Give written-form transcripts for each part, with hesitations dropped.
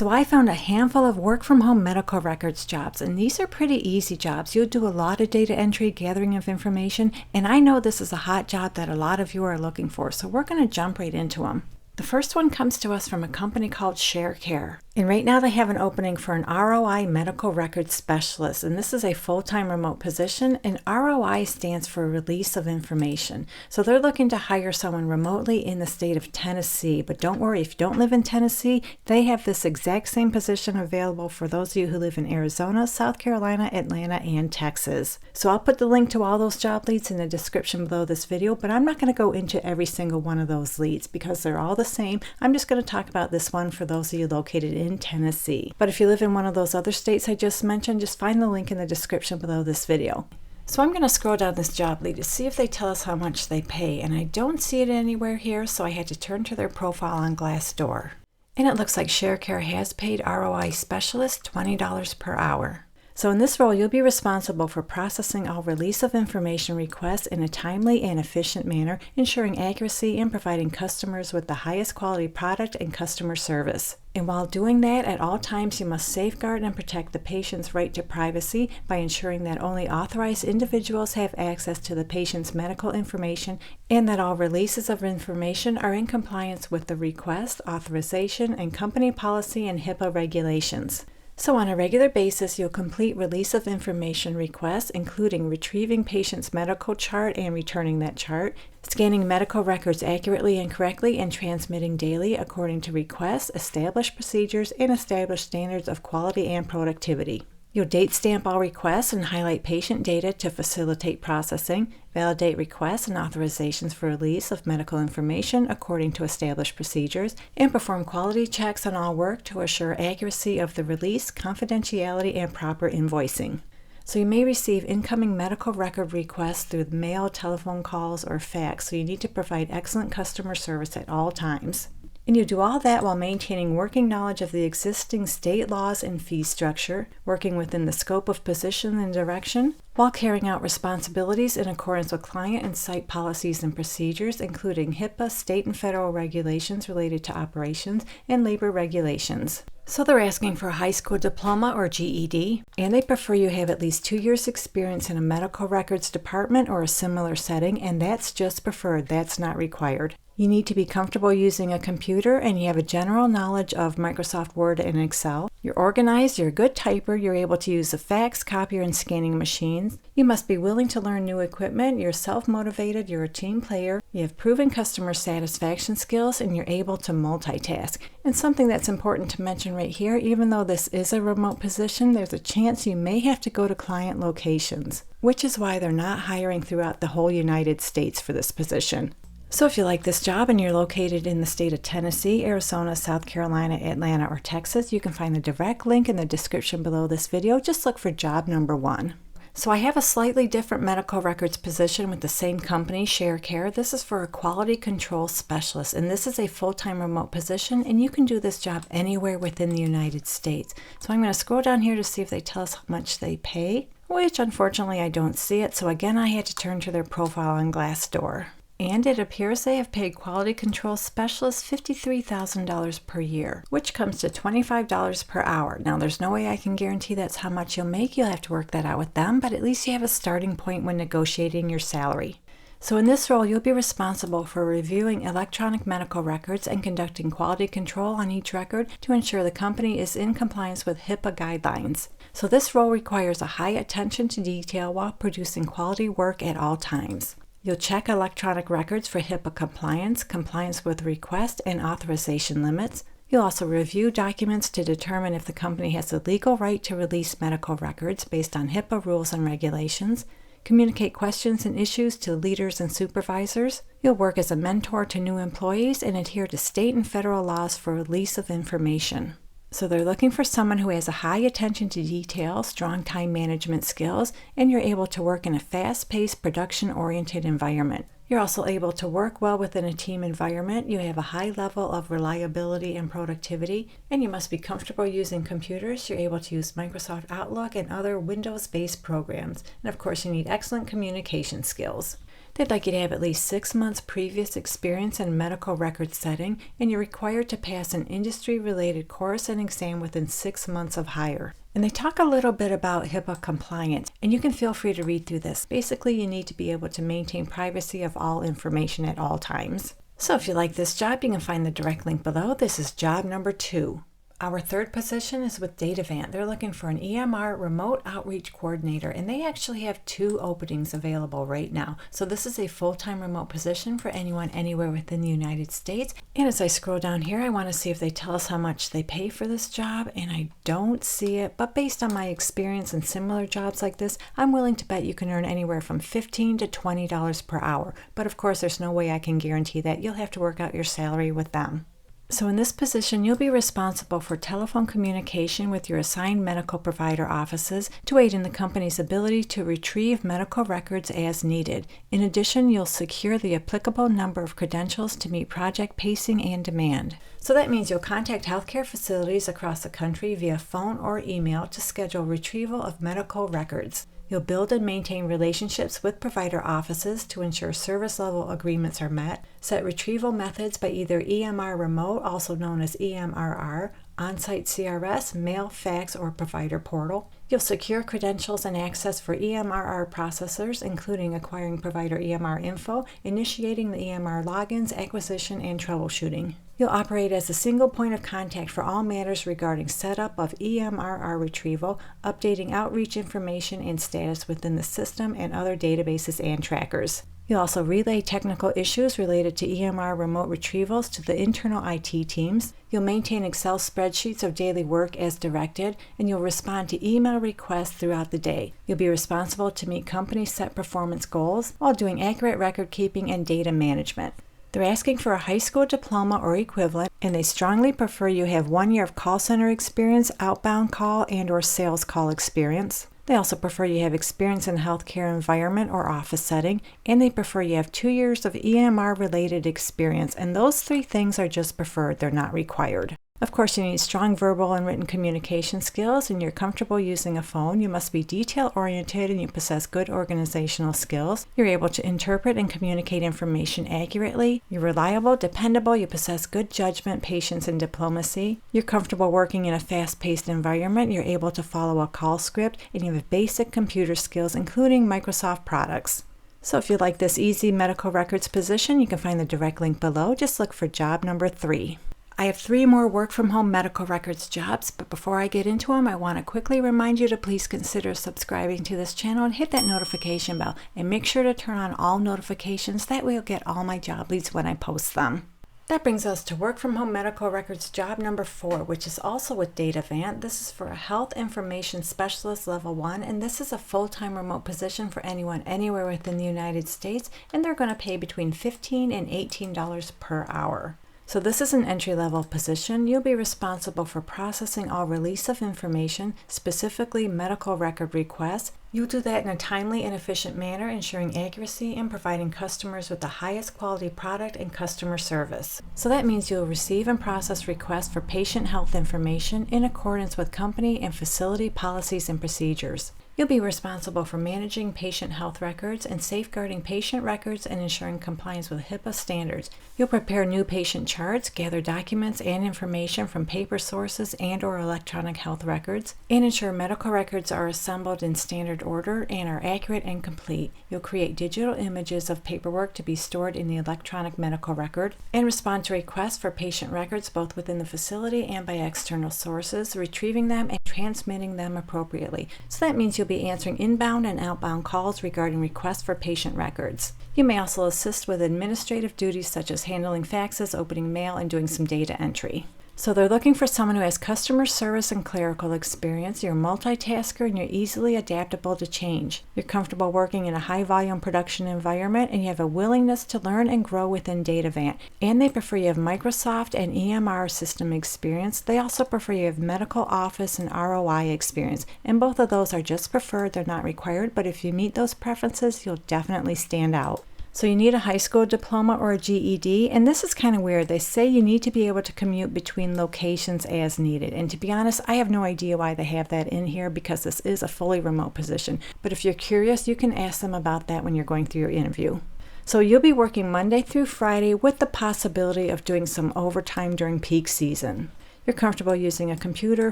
So I found a handful of work-from-home medical records jobs, and these are pretty easy jobs. You'll do a lot of data entry, gathering of information, and I know this is a hot job that a lot of you are looking for, so we're going to jump right into them. The first one comes to us from a company called Sharecare. And right now they have an opening for an ROI medical records specialist, and this is a full-time remote position, and ROI stands for Release of Information. So they're looking to hire someone remotely in the state of Tennessee, but don't worry, if you don't live in Tennessee, they have this exact same position available for those of you who live in Arizona, South Carolina, Atlanta, and Texas. So I'll put the link to all those job leads in the description below this video, but I'm not going to go into every single one of those leads because they're all the same. I'm just going to talk about this one for those of you located in Tennessee. But if you live in one of those other states I just mentioned, just find the link in the description below this video. So I'm going to scroll down this job lead to see if they tell us how much they pay, and I don't see it anywhere here, so I had to turn to their profile on Glassdoor. And it looks like Sharecare has paid ROI specialist $20 per hour. So in this role, you'll be responsible for processing all release of information requests in a timely and efficient manner, ensuring accuracy and providing customers with the highest quality product and customer service. And while doing that, at all times you must safeguard and protect the patient's right to privacy by ensuring that only authorized individuals have access to the patient's medical information and that all releases of information are in compliance with the request, authorization, and company policy and HIPAA regulations. So on a regular basis, you'll complete release of information requests, including retrieving patient's medical chart and returning that chart, scanning medical records accurately and correctly, and transmitting daily according to requests, established procedures, and established standards of quality and productivity. You'll date stamp all requests and highlight patient data to facilitate processing, validate requests and authorizations for release of medical information according to established procedures, and perform quality checks on all work to assure accuracy of the release, confidentiality, and proper invoicing. So you may receive incoming medical record requests through mail, telephone calls, or fax, so you need to provide excellent customer service at all times. And you do all that while maintaining working knowledge of the existing state laws and fee structure, working within the scope of position and direction, while carrying out responsibilities in accordance with client and site policies and procedures, including HIPAA, state and federal regulations related to operations, and labor regulations. So they're asking for a high school diploma or GED, and they prefer you have at least 2 years experience in a medical records department or a similar setting, and that's just preferred, that's not required. You need to be comfortable using a computer, and you have a general knowledge of Microsoft Word and Excel. You're organized, you're a good typer, you're able to use a fax, copier, and scanning machines. You must be willing to learn new equipment, you're self-motivated, you're a team player, you have proven customer satisfaction skills, and you're able to multitask. And something that's important to mention right here, even though this is a remote position, there's a chance you may have to go to client locations, which is why they're not hiring throughout the whole United States for this position. So if you like this job and you're located in the state of Tennessee, Arizona, South Carolina, Atlanta, or Texas, you can find the direct link in the description below this video. Just look for job number 1. So I have a slightly different medical records position with the same company, Sharecare. This is for a quality control specialist, and this is a full-time remote position, and you can do this job anywhere within the United States. So I'm going to scroll down here to see if they tell us how much they pay, which unfortunately I don't see it. So again, I had to turn to their profile on Glassdoor. And it appears they have paid quality control specialists $53,000 per year, which comes to $25 per hour. Now, there's no way I can guarantee that's how much you'll make. You'll have to work that out with them, but at least you have a starting point when negotiating your salary. So in this role, you'll be responsible for reviewing electronic medical records and conducting quality control on each record to ensure the company is in compliance with HIPAA guidelines. So this role requires a high attention to detail while producing quality work at all times. You'll check electronic records for HIPAA compliance, compliance with request and authorization limits. You'll also review documents to determine if the company has the legal right to release medical records based on HIPAA rules and regulations. Communicate questions and issues to leaders and supervisors. You'll work as a mentor to new employees and adhere to state and federal laws for release of information. So they're looking for someone who has a high attention to detail, strong time management skills, and you're able to work in a fast-paced, production-oriented environment. You're also able to work well within a team environment. You have a high level of reliability and productivity, and you must be comfortable using computers. You're able to use Microsoft Outlook and other Windows-based programs. And of course, you need excellent communication skills. They'd like you to have at least 6 months previous experience in a medical record setting, and you're required to pass an industry-related course and exam within 6 months of hire. And they talk a little bit about HIPAA compliance, and you can feel free to read through this. Basically, you need to be able to maintain privacy of all information at all times. So if you like this job, you can find the direct link below. This is job number 2. Our third position is with Datavant. They're looking for an EMR remote outreach coordinator, and they actually have 2 openings available right now. So this is a full-time remote position for anyone anywhere within the United States. And as I scroll down here, I want to see if they tell us how much they pay for this job, and I don't see it. But based on my experience in similar jobs like this, I'm willing to bet you can earn anywhere from $15 to $20 per hour. But of course, there's no way I can guarantee that. You'll have to work out your salary with them. So in this position, you'll be responsible for telephone communication with your assigned medical provider offices to aid in the company's ability to retrieve medical records as needed. In addition, you'll secure the applicable number of credentials to meet project pacing and demand. So that means you'll contact healthcare facilities across the country via phone or email to schedule retrieval of medical records. You'll build and maintain relationships with provider offices to ensure service level agreements are met, set retrieval methods by either EMR remote, also known as EMRR, on-site CRS, mail, fax, or provider portal. You'll secure credentials and access for EMRR processors, including acquiring provider EMR info, initiating the EMR logins, acquisition, and troubleshooting. You'll operate as a single point of contact for all matters regarding setup of EMRR retrieval, updating outreach information and status within the system and other databases and trackers. You'll also relay technical issues related to EMR remote retrievals to the internal IT teams. You'll maintain Excel spreadsheets of daily work as directed, and you'll respond to email requests throughout the day. You'll be responsible to meet company set performance goals while doing accurate record keeping and data management. They're asking for a high school diploma or equivalent, and they strongly prefer you have 1 year of call center experience, outbound call, and or sales call experience. They also prefer you have experience in a healthcare environment or office setting, and they prefer you have 2 years of EMR-related experience, and those 3 things are just preferred, they're not required. Of course, you need strong verbal and written communication skills, and you're comfortable using a phone. You must be detail-oriented, and you possess good organizational skills. You're able to interpret and communicate information accurately. You're reliable, dependable. You possess good judgment, patience, and diplomacy. You're comfortable working in a fast-paced environment. You're able to follow a call script, and you have basic computer skills, including Microsoft products. So if you like this easy medical records position, you can find the direct link below. Just look for job number 3. I have 3 more work-from-home medical records jobs, but before I get into them, I want to quickly remind you to please consider subscribing to this channel and hit that notification bell, and make sure to turn on all notifications. That way you'll get all my job leads when I post them. That brings us to work-from-home medical records job number 4, which is also with Datavant. This is for a health information specialist level 1, and this is a full-time remote position for anyone anywhere within the United States, and they're going to pay between $15 and $18 per hour. So this is an entry-level position. You'll be responsible for processing all release of information, specifically medical record requests. You'll do that in a timely and efficient manner, ensuring accuracy and providing customers with the highest quality product and customer service. So that means you'll receive and process requests for patient health information in accordance with company and facility policies and procedures. You'll be responsible for managing patient health records and safeguarding patient records and ensuring compliance with HIPAA standards. You'll prepare new patient charts, gather documents and information from paper sources and or electronic health records, and ensure medical records are assembled in standard order and are accurate and complete. You'll create digital images of paperwork to be stored in the electronic medical record and respond to requests for patient records both within the facility and by external sources, retrieving them and transmitting them appropriately. So that means you'll be answering inbound and outbound calls regarding requests for patient records. You may also assist with administrative duties such as handling faxes, opening mail, and doing some data entry. So they're looking for someone who has customer service and clerical experience. You're a multitasker and you're easily adaptable to change. You're comfortable working in a high-volume production environment, and you have a willingness to learn and grow within Datavant. And they prefer you have Microsoft and EMR system experience. They also prefer you have medical office and ROI experience. And both of those are just preferred. They're not required, but if you meet those preferences, you'll definitely stand out. So you need a high school diploma or a GED, and this is kind of weird. They say you need to be able to commute between locations as needed. And to be honest, I have no idea why they have that in here because this is a fully remote position. But if you're curious, you can ask them about that when you're going through your interview. So you'll be working Monday through Friday with the possibility of doing some overtime during peak season. You're comfortable using a computer,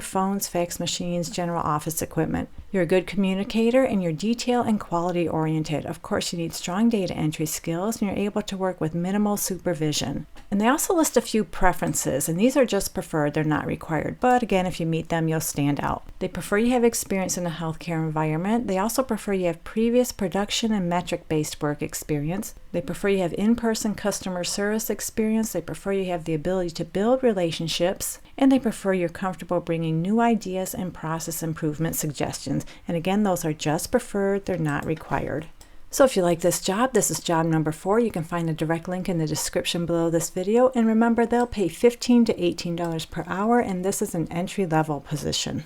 phones, fax machines, general office equipment. You're a good communicator and you're detail and quality oriented. Of course, you need strong data entry skills and you're able to work with minimal supervision. And they also list a few preferences, and these are just preferred, they're not required. But again, if you meet them, you'll stand out. They prefer you have experience in a healthcare environment. They also prefer you have previous production and metric-based work experience. They prefer you have in-person customer service experience. They prefer you have the ability to build relationships. And they prefer you're comfortable bringing new ideas and process improvement suggestions. And again, those are just preferred, they're not required. So if you like this is job number 4. You can find a direct link in the description below this video. And remember, they'll pay $15 to $18 per hour, and this is an entry-level position.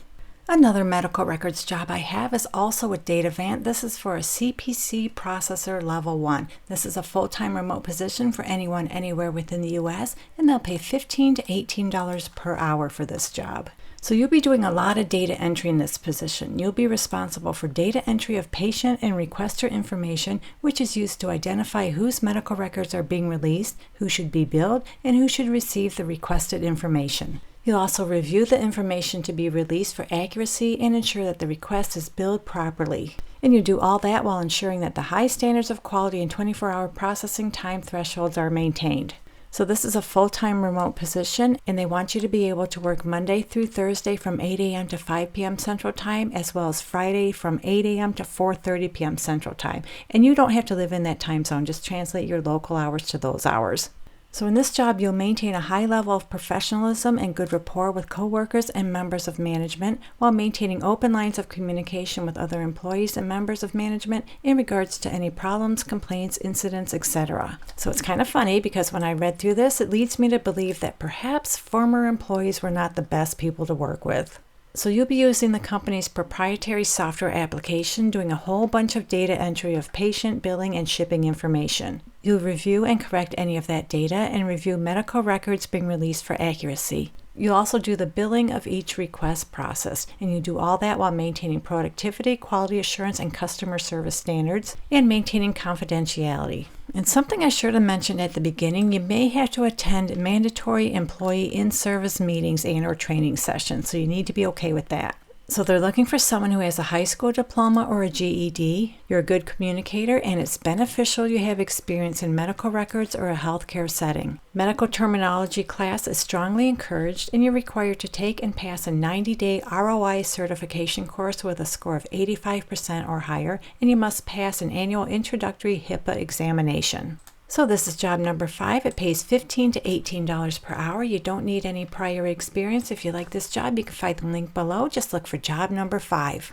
Another medical records job I have is also with Datavant. This is for a CPC processor level 1. This is a full-time remote position for anyone anywhere within the US, and they'll pay $15 to $18 per hour for this job. So you'll be doing a lot of data entry in this position. You'll be responsible for data entry of patient and requester information, which is used to identify whose medical records are being released, who should be billed, and who should receive the requested information. You'll also review the information to be released for accuracy and ensure that the request is billed properly. And you do all that while ensuring that the high standards of quality and 24-hour processing time thresholds are maintained. So this is a full-time remote position, and they want you to be able to work Monday through Thursday from 8 a.m. to 5 p.m. Central Time, as well as Friday from 8 a.m. to 4:30 p.m. Central Time. And you don't have to live in that time zone, just translate your local hours to those hours. So in this job, you'll maintain a high level of professionalism and good rapport with coworkers and members of management while maintaining open lines of communication with other employees and members of management in regards to any problems, complaints, incidents, etc. So it's kind of funny because when I read through this, it leads me to believe that perhaps former employees were not the best people to work with. So you'll be using the company's proprietary software application, doing a whole bunch of data entry of patient, billing, and shipping information. You'll review and correct any of that data and review medical records being released for accuracy. You'll also do the billing of each request processed, and you do all that while maintaining productivity, quality assurance, and customer service standards, and maintaining confidentiality. And something I should have mentioned at the beginning, you may have to attend mandatory employee in-service meetings and or training sessions, so you need to be okay with that. So they're looking for someone who has a high school diploma or a GED. You're a good communicator, and it's beneficial you have experience in medical records or a healthcare setting. Medical terminology class is strongly encouraged, and you're required to take and pass a 90-day ROI certification course with a score of 85% or higher, and you must pass an annual introductory HIPAA examination. So this is job number 5. It pays $15 to $18 per hour. You don't need any prior experience. If you like this job, you can find the link below. Just look for job number 5.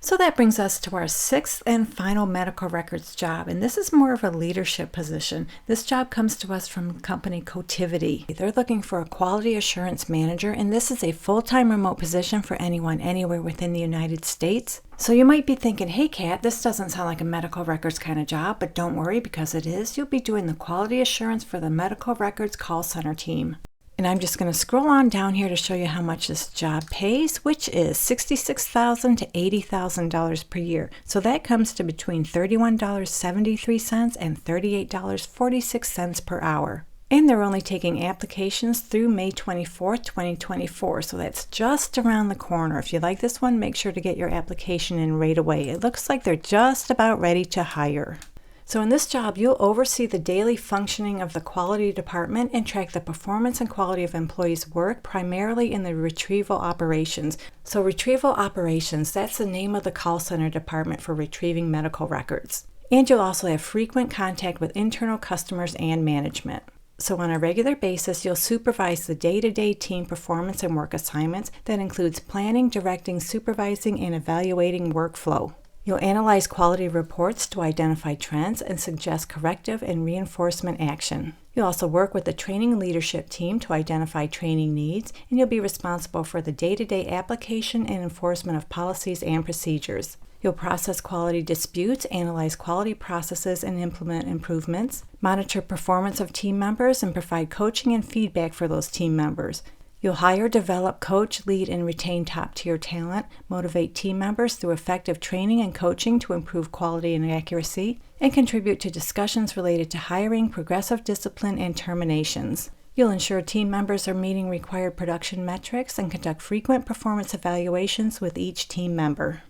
So that brings us to our 6th and final medical records job, and this is more of a leadership position. This job comes to us from company Cotiviti. They're looking for a quality assurance manager, and this is a full-time remote position for anyone anywhere within the United States. So you might be thinking, hey Kat, this doesn't sound like a medical records kind of job, but don't worry because it is. You'll be doing the quality assurance for the medical records call center team. And I'm just going to scroll on down here to show you how much this job pays, which is $66,000 to $80,000 per year. So that comes to between $31.73 and $38.46 per hour. And they're only taking applications through May 24th, 2024. So that's just around the corner. If you like this one, make sure to get your application in right away. It looks like they're just about ready to hire. So in this job, you'll oversee the daily functioning of the quality department and track the performance and quality of employees' work, primarily in the retrieval operations. So retrieval operations, that's the name of the call center department for retrieving medical records. And you'll also have frequent contact with internal customers and management. So on a regular basis, you'll supervise the day-to-day team performance and work assignments. That includes planning, directing, supervising, and evaluating workflow. You'll analyze quality reports to identify trends and suggest corrective and reinforcement action. You'll also work with the training leadership team to identify training needs, and you'll be responsible for the day-to-day application and enforcement of policies and procedures. You'll process quality disputes, analyze quality processes, and implement improvements, monitor performance of team members, and provide coaching and feedback for those team members. You'll hire, develop, coach, lead, and retain top-tier talent, motivate team members through effective training and coaching to improve quality and accuracy, and contribute to discussions related to hiring, progressive discipline, and terminations. You'll ensure team members are meeting required production metrics and conduct frequent performance evaluations with each team member.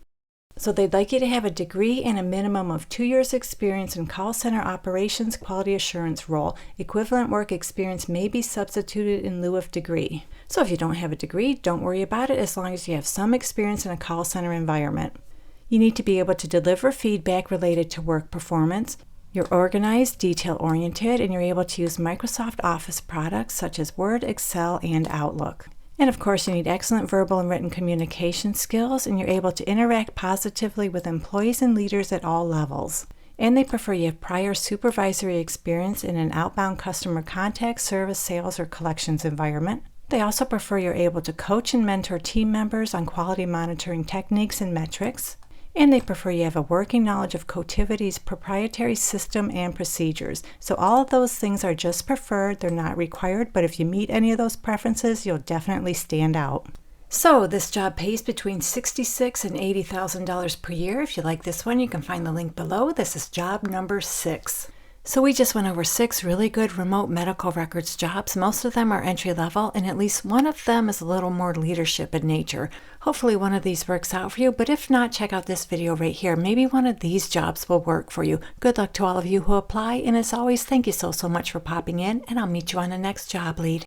So they'd like you to have a degree and a minimum of 2 years experience in call center operations quality assurance role. Equivalent work experience may be substituted in lieu of degree. So if you don't have a degree, don't worry about it as long as you have some experience in a call center environment. You need to be able to deliver feedback related to work performance. You're organized, detail-oriented, and you're able to use Microsoft Office products such as Word, Excel, and Outlook. And of course, you need excellent verbal and written communication skills, and you're able to interact positively with employees and leaders at all levels. And they prefer you have prior supervisory experience in an outbound customer contact, service, sales, or collections environment. They also prefer you're able to coach and mentor team members on quality monitoring techniques and metrics. And they prefer you have a working knowledge of Cotivity's proprietary system and procedures. So all of those things are just preferred, they're not required, but if you meet any of those preferences, you'll definitely stand out. So this job pays between $66,000 and $80,000 per year. If you like this one, you can find the link below. This is job number 6. So we just went over 6 really good remote medical records jobs. Most of them are entry level, and at least one of them is a little more leadership in nature. Hopefully one of these works out for you, but if not, check out this video right here. Maybe one of these jobs will work for you. Good luck to all of you who apply, and as always, thank you so much for popping in, and I'll meet you on the next job lead.